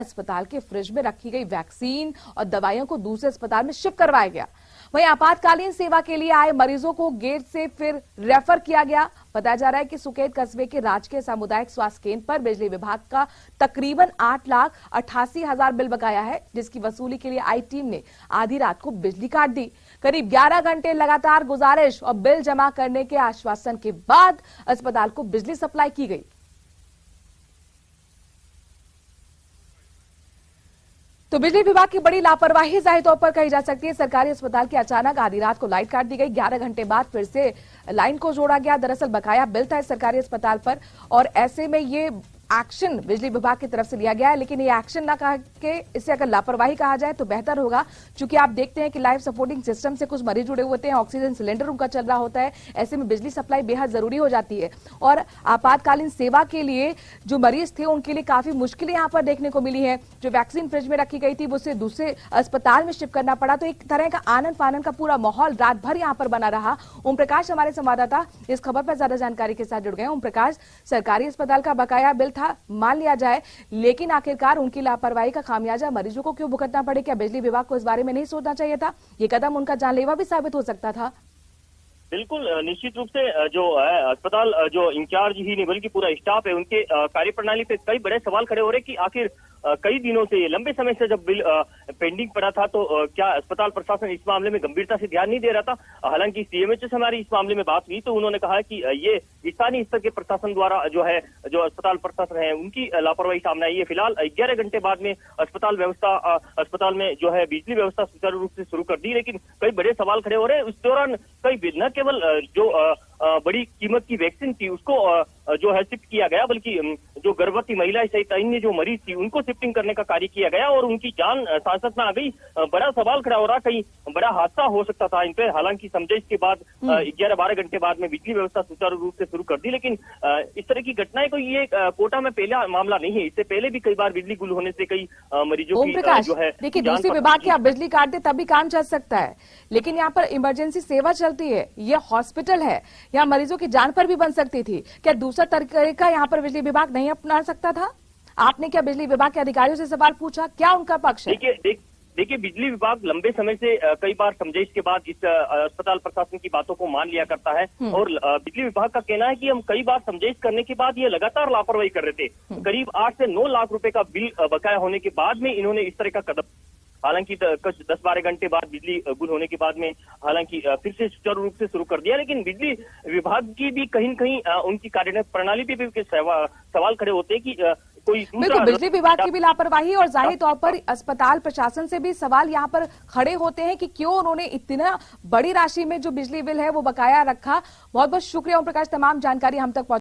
अस्पताल के फ्रिज में रखी गई वैक्सीन और दवाइयों को दूसरे अस्पताल में शिफ्ट करवाया गया। वहीं आपातकालीन सेवा के लिए आए मरीजों को गेट से फिर रेफर किया गया। बताया जा रहा है कि सुकेत कस्बे के राजकीय सामुदायिक स्वास्थ्य केंद्र पर बिजली विभाग का तकरीबन 8,88,000 बिल बकाया है, जिसकी वसूली के लिए आई टीम ने आधी रात को बिजली काट दी। करीब 11 घंटे लगातार गुजारिश और बिल जमा करने के आश्वासन के बाद अस्पताल को बिजली सप्लाई की गई। तो बिजली विभाग की बड़ी लापरवाही जाहिर तौर पर कही जा सकती है। सरकारी अस्पताल की अचानक आधी रात को लाइट काट दी गई। 11 घंटे बाद फिर से लाइन को जोड़ा गया। दरअसल बकाया बिल था इस सरकारी अस्पताल पर और ऐसे में ये एक्शन बिजली विभाग की तरफ से लिया गया है, लेकिन ये एक्शन ना कहा के इसे अगर लापरवाही कहा जाए तो बेहतर होगा, क्योंकि आप देखते हैं कि लाइफ सपोर्टिंग सिस्टम से कुछ मरीज जुड़े होते हैं, ऑक्सीजन सिलेंडर उनका चल रहा होता है। ऐसे में बिजली सप्लाई बेहद जरूरी हो जाती है और आपातकालीन सेवा के लिए जो मरीज थे उनके लिए काफी मुश्किलें यहाँ पर देखने को मिली है। जो वैक्सीन फ्रिज में रखी गई थी उसे दूसरे अस्पताल में शिफ्ट करना पड़ा, तो एक तरह का आनंद फानंद का पूरा माहौल रात भर यहाँ पर बना रहा। ओम प्रकाश हमारे संवाददाता इस खबर पर ज्यादा जानकारी के साथ जुड़ गए। ओम प्रकाश, सरकारी अस्पताल का बकाया बिल था, मान लिया जाए, लेकिन आखिरकार उनकी लापरवाही का खामियाजा मरीजों को क्यों भुगतना पड़े? क्या बिजली विभाग को इस बारे में नहीं सोचना चाहिए था? ये कदम उनका जानलेवा भी साबित हो सकता था। बिल्कुल, निश्चित रूप से जो अस्पताल जो इंचार्ज ही नहीं बल्कि पूरा स्टाफ है, उनके कार्यप्रणाली पे कई बड़े सवाल खड़े हो रहे कि आखिर कई दिनों से, लंबे समय से जब बिल पेंडिंग पड़ा था तो क्या अस्पताल प्रशासन इस मामले में गंभीरता से ध्यान नहीं दे रहा था? हालांकि सीएमएचओ से हमारी इस मामले में बात हुई तो उन्होंने कहा कि ये स्थानीय स्तर के प्रशासन द्वारा जो अस्पताल प्रशासन है उनकी लापरवाही सामने आई है। फिलहाल 11 घंटे बाद में अस्पताल में जो है बिजली व्यवस्था सुचारू रूप से शुरू कर दी, लेकिन कई बड़े सवाल खड़े हो रहे हैं। उस दौरान कई न केवल जो बड़ी कीमत की वैक्सीन थी उसको जो है शिफ्ट किया गया, बल्कि जो गर्भवती महिला सहित अन्य जो मरीज थी उनको शिफ्टिंग करने का कार्य किया गया और उनकी जान सांसत में आ गई। बड़ा सवाल खड़ा हो रहा, कहीं बड़ा हादसा हो सकता था इन पे। हालांकि समझाइश के बाद 11-12 घंटे बाद में बिजली व्यवस्था सुचारू रूप से शुरू कर दी, लेकिन इस तरह की घटनाएं कोई ये कोटा में पहला मामला नहीं है। इससे पहले भी कई बार बिजली गुल होने से कई मरीजों की जो है देखिए, दूसरे विभाग की आप बिजली काट दे तभी काम चल सकता है, लेकिन यहाँ पर इमरजेंसी सेवा चलती है, ये हॉस्पिटल है, यहाँ मरीजों की जान पर भी बन सकती थी। क्या दूसरा तरीका यहाँ पर बिजली विभाग नहीं अपना सकता था? आपने क्या बिजली विभाग के अधिकारियों से सवाल पूछा? क्या उनका पक्ष है? देखिए, बिजली विभाग लंबे समय से कई बार समझाइश के बाद इस अस्पताल प्रशासन की बातों को मान लिया करता है और बिजली विभाग का कहना है कि हम कई बार समझाइश करने के बाद ये लगातार लापरवाही कर रहे थे। करीब 8 से 9 लाख रुपए का बिल बकाया होने के बाद में इन्होंने इस तरह का कदम, हालांकि कुछ 10-12 घंटे बाद बिजली गुल होने के बाद में हालांकि फिर से सुचारू रूप से शुरू कर दिया, लेकिन बिजली विभाग की भी कहीं न कहीं उनकी कार्य प्रणाली पे भी सवाल खड़े होते हैं कि कोई बिल्कुल बिजली विभाग की भी लापरवाही और जाहिर तौर पर अस्पताल प्रशासन से भी सवाल यहाँ पर खड़े होते हैं कि क्यों उन्होंने इतना बड़ी राशि में जो बिजली बिल है वो बकाया रखा। बहुत बहुत शुक्रिया ओम प्रकाश, तमाम जानकारी हम तक